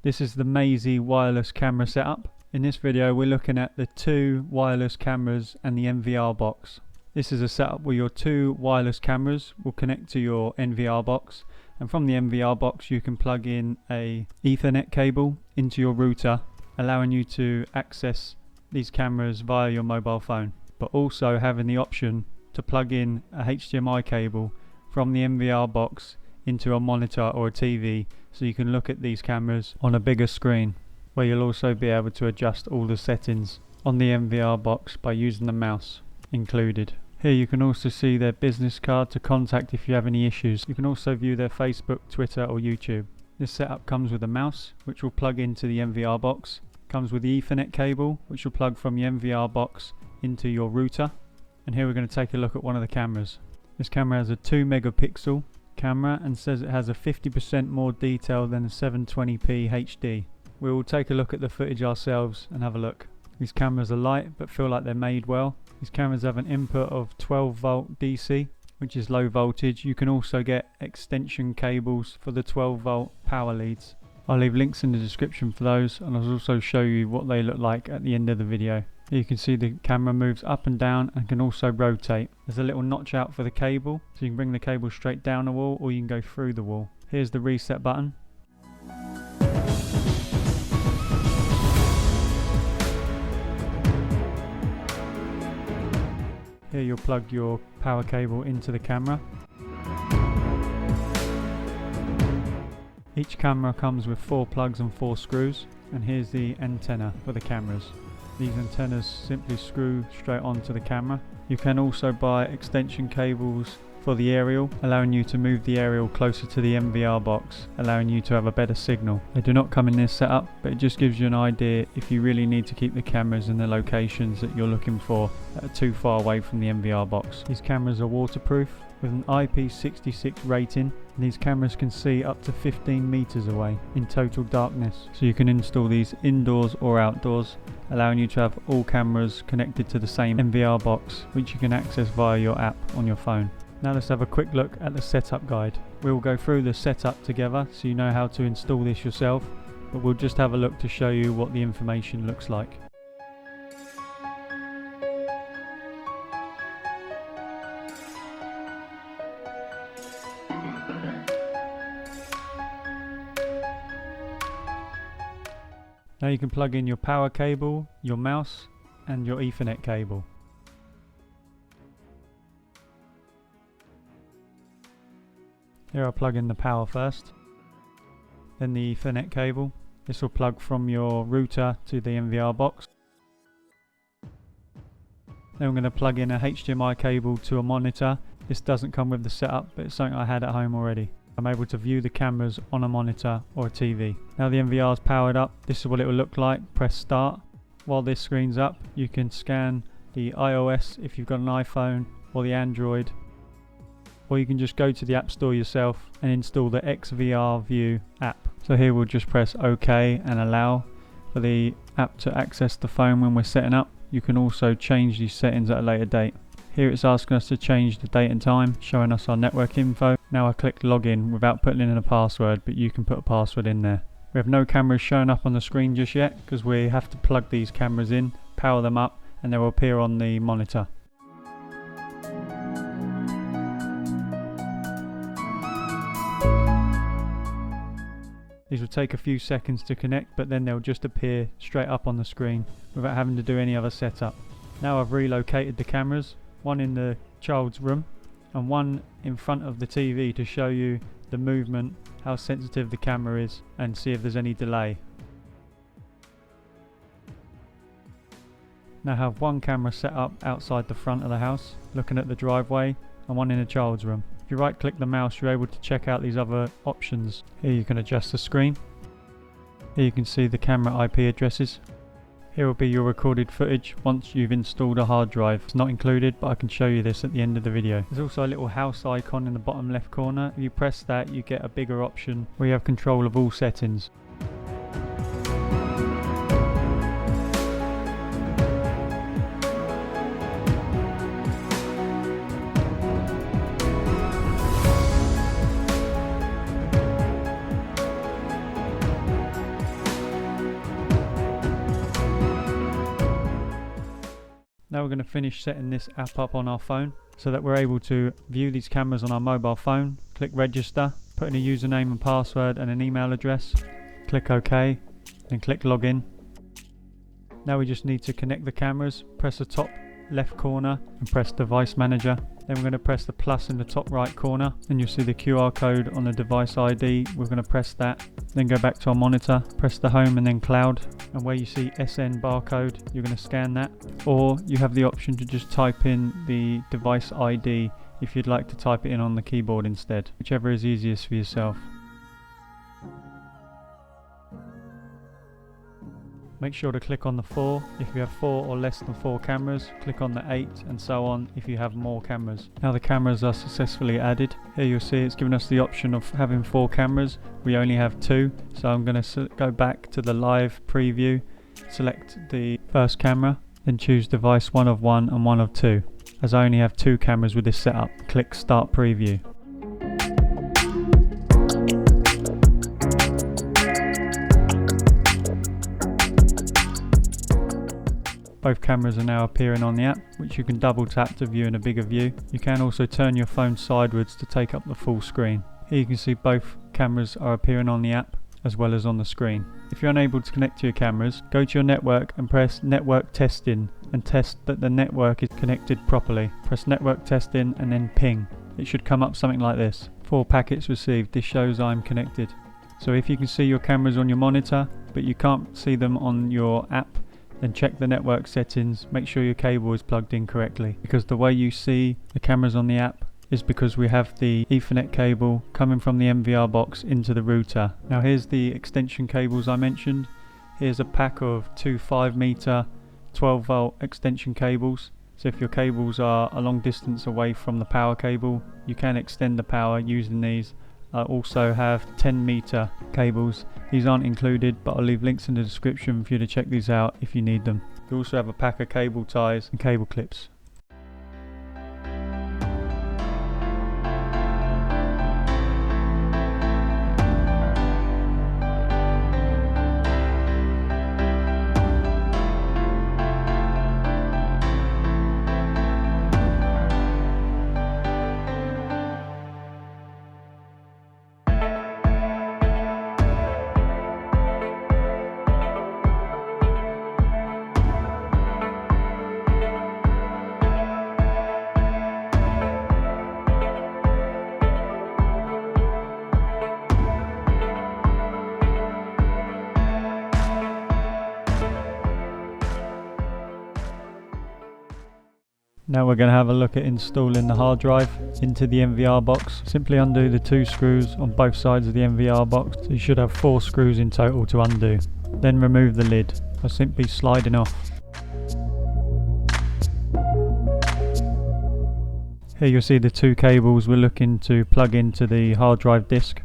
This is the Maisi wireless camera setup. In this video we're looking at the 2 wireless cameras and the NVR box. This is a setup where your 2 wireless cameras will connect to your NVR box, and from the NVR box you can plug in a Ethernet cable into your router, allowing you to access these cameras via your mobile phone, but also having the option to plug in a HDMI cable from the NVR box into a monitor or a TV, so you can look at these cameras on a bigger screen, where you'll also be able to adjust all the settings on the NVR box by using the mouse included. Here you can also see their business card to contact if you have any issues. You can also view their Facebook, Twitter or YouTube. This setup comes with a mouse which will plug into the NVR box, comes with the Ethernet cable which will plug from the NVR box into your router, and here we're going to take a look at one of the cameras. This camera has a 2 megapixel camera and says it has a 50% more detail than a 720p HD. We will take a look at the footage ourselves and have a look. These cameras are light but feel like they're made well. These cameras have an input of 12 volt DC, which is low voltage. You can also get extension cables for the 12 volt power leads. I'll leave links in the description for those, and I'll also show you what they look like at the end of the video. Here you can see the camera moves up and down and can also rotate. There's a little notch out for the cable, so you can bring the cable straight down the wall or you can go through the wall. Here's the reset button. Here you'll plug your power cable into the camera. Each camera comes with 4 plugs and 4 screws, and here's the antenna for the cameras. These antennas simply screw straight onto the camera. You can also buy extension cables for the aerial, allowing you to move the aerial closer to the NVR box, allowing you to have a better signal. They do not come in this setup, but it just gives you an idea if you really need to keep the cameras in the locations that you're looking for that are too far away from the NVR box. These cameras are waterproof with an IP66 rating, and these cameras can see up to 15 meters away in total darkness, so you can install these indoors or outdoors, allowing you to have all cameras connected to the same NVR box, which you can access via your app on your phone. Now let's have a quick look at the setup guide. We'll go through the setup together so you know how to install this yourself, but we'll just have a look to show you what the information looks like. Now you can plug in your power cable, your mouse and your Ethernet cable. Here I'll plug in the power first, then the Ethernet cable. This will plug from your router to the NVR box. Then I'm going to plug in a HDMI cable to a monitor. This doesn't come with the setup, but it's something I had at home already. I'm able to view the cameras on a monitor or a TV. Now the NVR is powered up, this is what it will look like. Press start. While this screen's up, you can scan the iOS if you've got an iPhone, or the Android, or you can just go to the App Store yourself and install the XVR View app. So here we'll just press OK and allow for the app to access the phone when we're setting up. You can also change these settings at a later date. Here it's asking us to change the date and time, showing us our network info. Now I click login without putting in a password, but you can put a password in there. We have no cameras showing up on the screen just yet because we have to plug these cameras in, power them up, and they will appear on the monitor. These will take a few seconds to connect, but then they'll just appear straight up on the screen without having to do any other setup. Now I've relocated the cameras, one in the child's room and one in front of the TV to show you the movement, how sensitive the camera is, and see if there's any delay. Now I have one camera set up outside the front of the house, looking at the driveway, and one in the child's room. If you right click the mouse, you're able to check out these other options. Here you can adjust the screen. Here you can see the camera IP addresses. Here will be your recorded footage once you've installed a hard drive. It's not included, but I can show you this at the end of the video. There's also a little house icon in the bottom left corner. If you press that, you get a bigger option where you have control of all settings. Now we're going to finish setting this app up on our phone so that we're able to view these cameras on our mobile phone. Click register, put in a username and password and an email address. Click OK, then click login. Now we just need to connect the cameras. Press the top left corner and press device manager. Then we're going to press the plus in the top right corner and you'll see the QR code on the device ID. We're going to press that, then go back to our monitor, press the home and then cloud, and where you see SN barcode you're going to scan that, or you have the option to just type in the device ID if you'd like to type it in on the keyboard instead, whichever is easiest for yourself. Make sure to click on the 4 if you have 4 or less than 4 cameras, click on the 8 and so on if you have more cameras. Now the cameras are successfully added. Here you'll see it's given us the option of having 4 cameras. We only have 2, so I'm going to go back to the live preview, select the first camera, then choose device 1 of 1 and 1 of 2. As I only have 2 cameras with this setup, click start preview. Both cameras are now appearing on the app, which you can double tap to view in a bigger view. You can also turn your phone sideways to take up the full screen. Here you can see both cameras are appearing on the app as well as on the screen. If you're unable to connect to your cameras, go to your network and press network testing and test that the network is connected properly. Press network testing and then ping. It should come up something like this. 4 packets received. This shows I'm connected. So if you can see your cameras on your monitor but you can't see them on your app, then check the network settings, make sure your cable is plugged in correctly, because the way you see the cameras on the app is because we have the Ethernet cable coming from the NVR box into the router. Now here's the extension cables I mentioned. Here's a pack of 2 5-meter 12 volt extension cables. So if your cables are a long distance away from the power cable, you can extend the power using these. I also have 10-meter cables. These aren't included, but I'll leave links in the description for you to check these out if you need them. You also have a pack of cable ties and cable clips. Now we're going to have a look at installing the hard drive into the NVR box. Simply undo the 2 screws on both sides of the NVR box. So you should have 4 screws in total to undo. Then remove the lid by simply sliding off. Here you'll see the 2 cables we're looking to plug into the hard drive disk.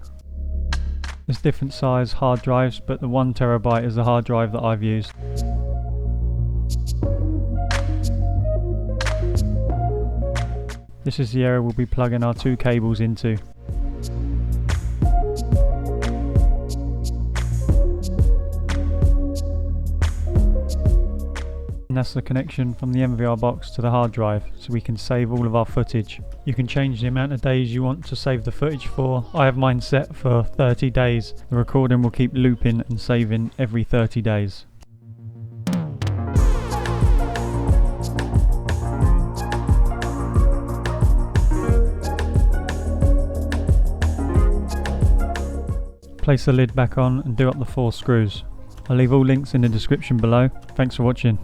There's different size hard drives, but the 1 terabyte is the hard drive that I've used. This is the area we'll be plugging our 2 cables into. And that's the connection from the NVR box to the hard drive, so we can save all of our footage. You can change the amount of days you want to save the footage for. I have mine set for 30 days. The recording will keep looping and saving every 30 days. Place the lid back on and do up the 4 screws. I'll leave all links in the description below. Thanks for watching.